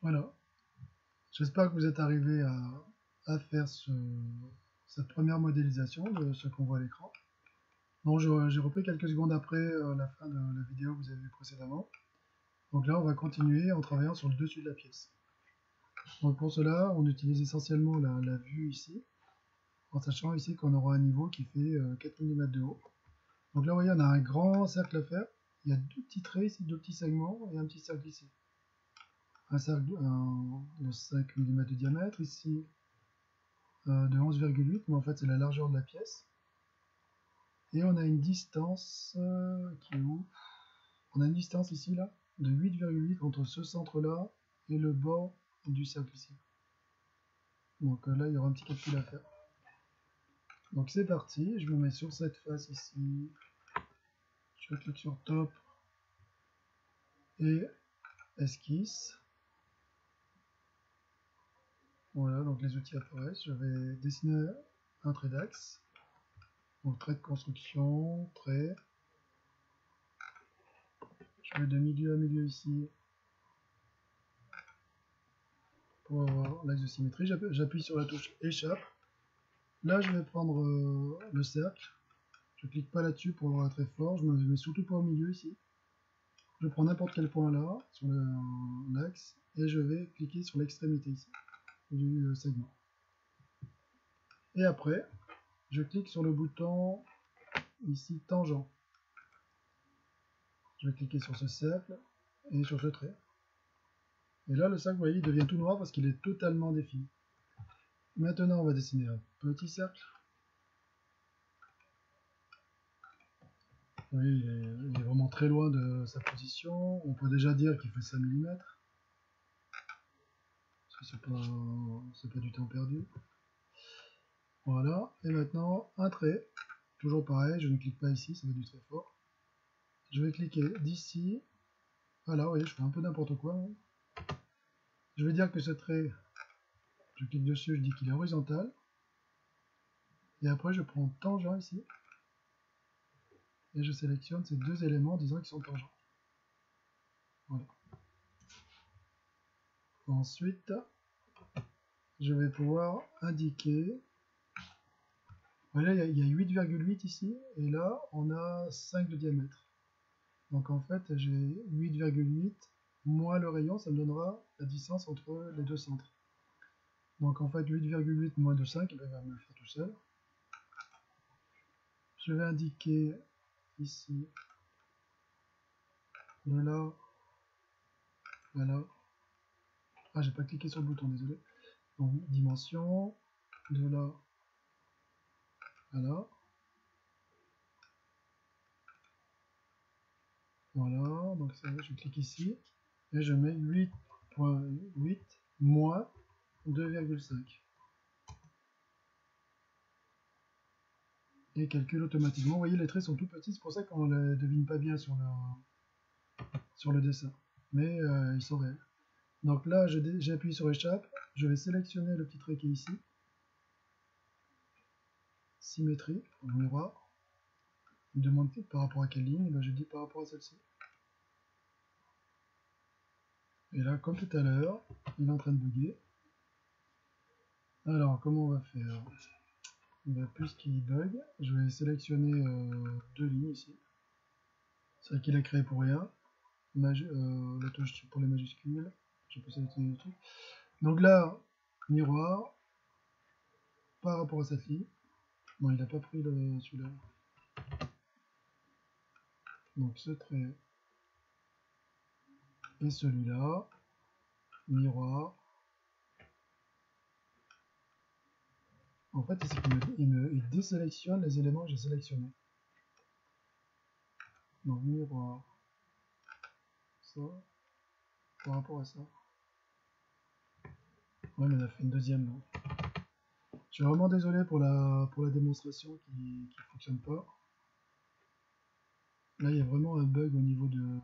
Voilà. J'espère que vous êtes arrivé à faire cette première modélisation de ce qu'on voit à l'écran. Bon, j'ai repris quelques secondes après la fin de la vidéo que vous avez vue précédemment. Donc là, on va continuer en travaillant sur le dessus de la pièce. Donc pour cela, on utilise essentiellement la vue ici, en sachant ici qu'on aura un niveau qui fait 4 mm de haut. Donc là, vous voyez, on a un grand cercle à faire. Il y a deux petits traits ici, deux petits segments et un petit cercle ici. Un cercle de 5 mm de diamètre, ici de 11,8, mais en fait c'est la largeur de la pièce. Et on a une distance qui est où? On a une distance ici, là, de 8,8 entre ce centre-là et le bord du cercle ici. Donc là, il y aura un petit calcul à faire. Donc c'est parti, je me mets sur cette face ici. Je clique sur Top et Esquisse. Voilà, donc les outils apparaissent. Je vais dessiner un trait d'axe. Donc trait de construction, trait. Je vais de milieu à milieu ici pour avoir l'axe de symétrie. J'appuie sur la touche échappe. Là, je vais prendre le cercle. Je clique pas là-dessus pour avoir un trait fort. Je me mets surtout pas au milieu ici. Je prends n'importe quel point là, sur l'axe, et je vais cliquer sur l'extrémité ici, du segment. Et après, je clique sur le bouton ici, tangent. Je vais cliquer sur ce cercle et sur ce trait. Et là, le cercle, vous voyez, il devient tout noir parce qu'il est totalement défini. Maintenant, on va dessiner un petit cercle. Vous voyez, il est vraiment très loin de sa position. On peut déjà dire qu'il fait 5 mm. Parce que c'est pas du temps perdu. Voilà, et maintenant un trait. Toujours pareil, je ne clique pas ici, ça va du très fort. Je vais cliquer d'ici. Voilà, vous voyez, je fais un peu n'importe quoi. Je vais dire que ce trait, je clique dessus, je dis qu'il est horizontal. Et après, je prends tangent ici. Et je sélectionne ces deux éléments en disant qu'ils sont tangents. Voilà. Ensuite, je vais pouvoir indiquer. Voilà, il y a 8,8 ici. Et là, on a 5 de diamètre. Donc en fait, j'ai 8,8 moins le rayon, ça me donnera la distance entre les deux centres. Donc en fait, 8,8 moins de 5, il va me le faire tout seul. Je vais indiquer ici, de là à là. Ah, j'ai pas cliqué sur le bouton, désolé. Donc dimension, de là à là. Voilà, donc ça, je clique ici et je mets 8,8 moins 2,5. Et calcule automatiquement. Vous voyez, les traits sont tout petits, c'est pour ça qu'on ne les devine pas bien sur le dessin. Mais ils sont réels. Donc là, j'ai appuyé sur échappe. Je vais sélectionner le petit trait qui est ici. Symétrie, miroir. Il me demande par rapport à quelle ligne, ben, je dis par rapport à celle-ci. Et là, comme tout à l'heure, il est en train de bugger. Alors, comment on va faire? Ben, puisqu'il bug, je vais sélectionner deux lignes ici. C'est vrai qu'il a créé pour rien. La touche pour les majuscules. Je peux sélectionner le truc. Donc là, miroir, par rapport à cette ligne. Bon, il n'a pas pris celui-là. Donc ce trait et celui-là, miroir. En fait, ici, il désélectionne les éléments que j'ai sélectionnés. Donc miroir, ça, par rapport à ça. Ouais, mais on a fait une deuxième là. Je suis vraiment désolé pour la démonstration qui ne fonctionne pas. Là, il y a vraiment un bug au niveau de...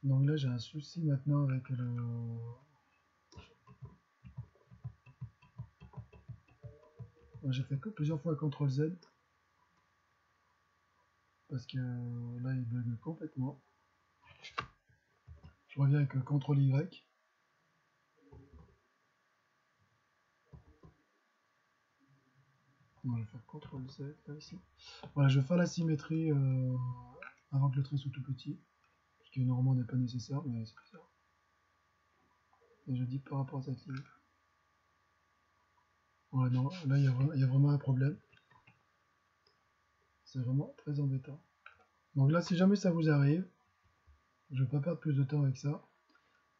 Donc là, j'ai un souci maintenant avec le... J'ai fait que plusieurs fois CTRL Z. Parce que là, il bug complètement. Je reviens avec CTRL Y. On va faire CTRL Z là ici. Voilà, je vais faire la symétrie avant que le trait soit tout petit. Ce qui normalement n'est pas nécessaire, mais c'est ça. Et je dis par rapport à cette ligne. Ouais, non, là il y a vraiment un problème. C'est vraiment très embêtant. Donc là, si jamais ça vous arrive, je ne vais pas perdre plus de temps avec ça.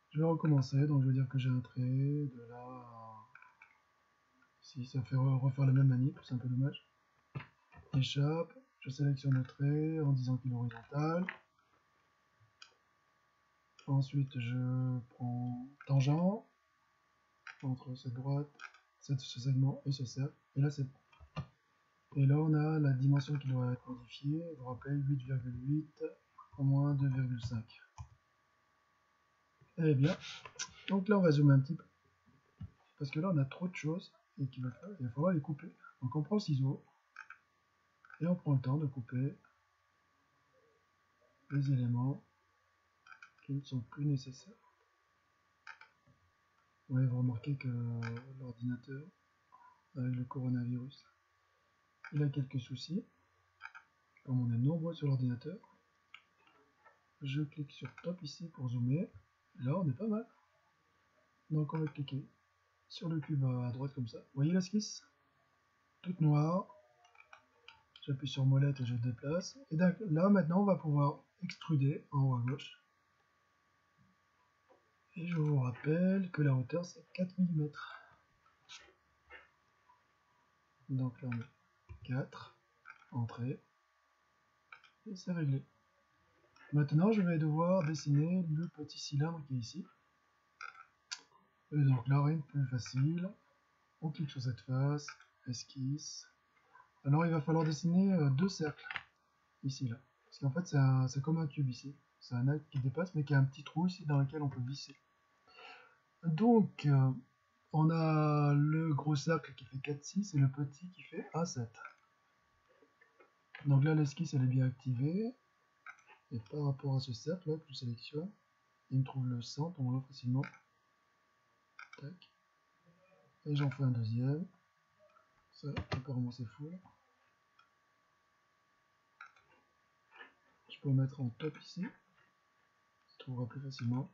Je vais recommencer, donc je vais dire que j'ai un trait de là à... Si ça fait refaire la même manip, c'est un peu dommage. Échappe, je sélectionne le trait en disant qu'il est horizontal. Ensuite, je prends tangent entre cette droite, ce segment et ce cercle. Et là, c'est bon. Et là, on a la dimension qui doit être modifiée. Je vous rappelle 8,8 au moins 2,5. Eh bien, donc là, on va zoomer un petit peu. Parce que là, on a trop de choses et qu'il va falloir les couper. Donc, on prend le ciseau et on prend le temps de couper les éléments qui ne sont plus nécessaires. Ouais, vous remarquez que l'ordinateur, avec le coronavirus, il a quelques soucis. Comme on est nombreux sur l'ordinateur, je clique sur top ici pour zoomer. Là, on est pas mal. Donc, on va cliquer sur le cube à droite comme ça. Vous voyez l'esquisse? Toute noire. J'appuie sur molette et je déplace. Et là, maintenant, on va pouvoir extruder en haut à gauche. Et je vous rappelle que la hauteur, c'est 4 mm. Donc là, on met 4, entrée, et c'est réglé. Maintenant, je vais devoir dessiner le petit cylindre qui est ici. Et donc là, rien de plus facile. On clique sur cette face, esquisse. Alors, il va falloir dessiner deux cercles, ici, là. Parce qu'en fait, c'est comme un tube ici. C'est un axe qui dépasse, mais qui a un petit trou ici dans lequel on peut visser. Donc, on a le gros cercle qui fait 4,6 et le petit qui fait 1,7. Donc là, l'esquisse, elle est bien activée. Et par rapport à ce cercle là que je sélectionne, il me trouve le centre, on voit facilement. Tac. Et j'en fais un deuxième. Ça, apparemment, c'est full. Je peux le mettre en top ici. On trouvera plus facilement.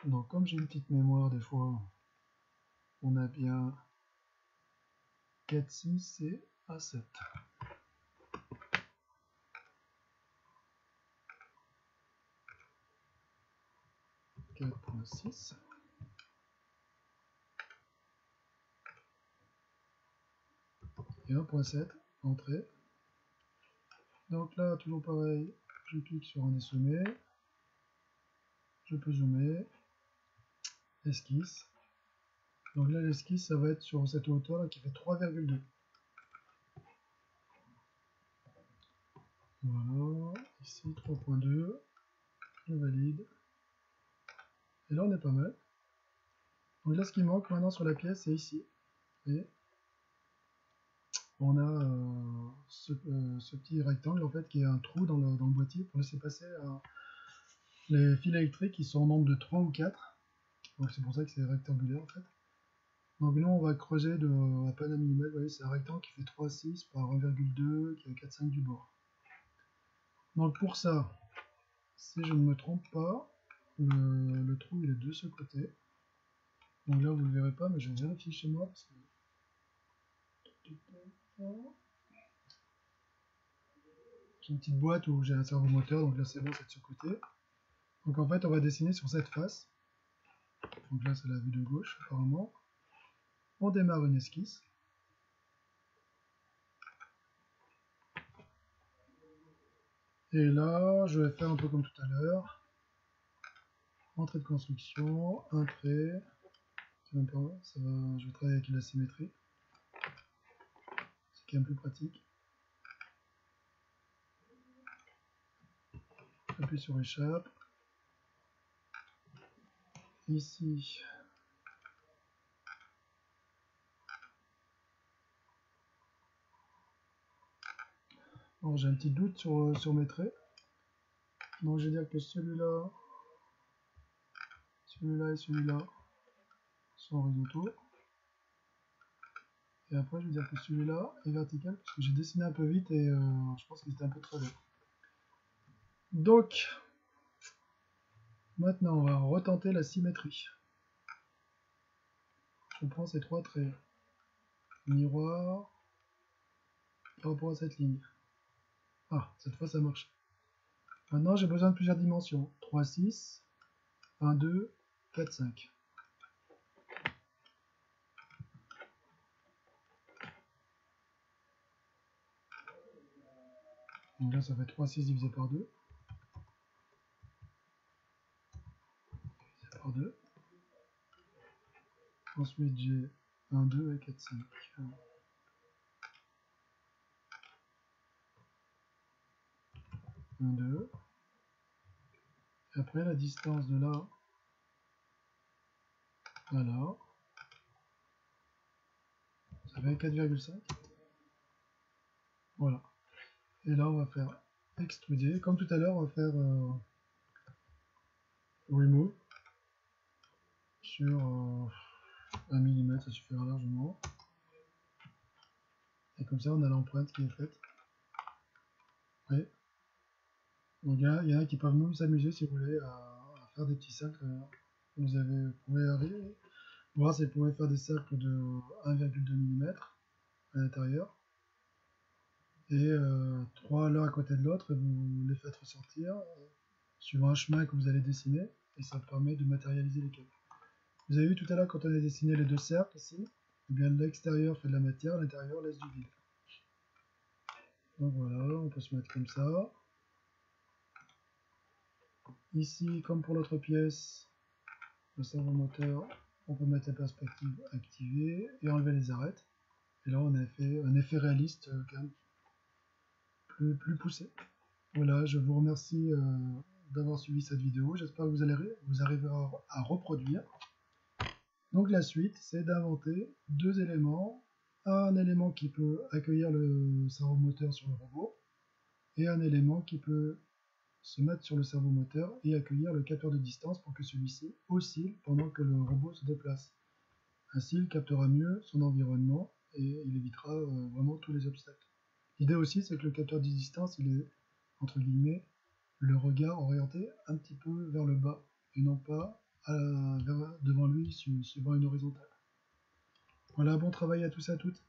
Donc, comme j'ai une petite mémoire, des fois, on a bien 4,6 et A7. 4,6. Et 1,7, entrée. Donc là, toujours pareil, je clique sur un des sommets. Je peux zoomer. Esquisse. Donc là, l'esquisse, ça va être sur cette hauteur là qui fait 3,2. Voilà, ici 3,2. Je valide. Et là, on est pas mal. Donc là, ce qui manque maintenant sur la pièce, c'est ici. Et on a ce petit rectangle en fait qui est un trou dans le boîtier pour laisser passer les fils électriques qui sont en nombre de 3 ou 4. Donc c'est pour ça que c'est rectangulaire en fait. Donc nous on va creuser à peine un millimètre. Vous voyez, c'est un rectangle qui fait 3,6 par 1,2 qui a 4,5 du bord. Donc pour ça, si je ne me trompe pas, le trou il est de ce côté. Donc là vous ne le verrez pas, mais je vais vérifier chez moi parce que j'ai une petite boîte où j'ai un servomoteur, donc là c'est bon, c'est de ce côté. Donc en fait on va dessiner sur cette face. Donc là c'est la vue de gauche apparemment. On démarre une esquisse. Et là je vais faire un peu comme tout à l'heure. Entrée de construction, un trait. Même pas, ça va, je vais travailler avec la symétrie. C'est quand même plus pratique. J'appuie sur échappe. Ici, j'ai un petit doute sur mes traits. Donc je vais dire que celui-là et celui-là sont horizontaux. Et après je vais dire que celui-là est vertical parce que j'ai dessiné un peu vite et je pense qu'il était un peu trop long. Donc maintenant on va retenter la symétrie. Je prends ces trois traits. Miroir par rapport à cette ligne. Ah, cette fois ça marche. Maintenant j'ai besoin de plusieurs dimensions. 3, 6, 1, 2, 4, 5. Donc là ça fait 3, 6 divisé par 2. Divisé par 2. Ensuite j'ai 1, 2 et 4, 5. 1, 2. Et après la distance de là à là, ça fait 4,5. Voilà. Et là on va faire extruder. Comme tout à l'heure on va faire remove sur 1 mm, ça suffira largement. Et comme ça on a l'empreinte qui est faite. Oui. Donc il y en a qui peuvent même s'amuser si vous voulez à faire des petits cercles. Vous pouvez voir si vous pouvez faire des cercles de 1,2 mm à l'intérieur. Et 3 l'un à côté de l'autre, et vous les faites ressortir suivant un chemin que vous allez dessiner. Et ça permet de matérialiser les câbles. Vous avez vu tout à l'heure quand on a dessiné les deux cercles ici, eh bien l'extérieur fait de la matière, l'intérieur laisse du vide. Donc voilà, on peut se mettre comme ça. Ici, comme pour l'autre pièce, le servomoteur, on peut mettre la perspective activée et enlever les arêtes. Et là, on a fait un effet réaliste quand même plus poussé. Voilà, je vous remercie d'avoir suivi cette vidéo. J'espère que vous arriverez à reproduire. Donc la suite, c'est d'inventer deux éléments. Un élément qui peut accueillir le servomoteur sur le robot et un élément qui peut se mettre sur le servomoteur et accueillir le capteur de distance pour que celui-ci oscille pendant que le robot se déplace. Ainsi, il captera mieux son environnement et il évitera vraiment tous les obstacles. L'idée aussi, c'est que le capteur de distance, il est, entre guillemets, le regard orienté un petit peu vers le bas et non pas devant lui suivant une horizontale. Voilà, bon travail à tous et à toutes.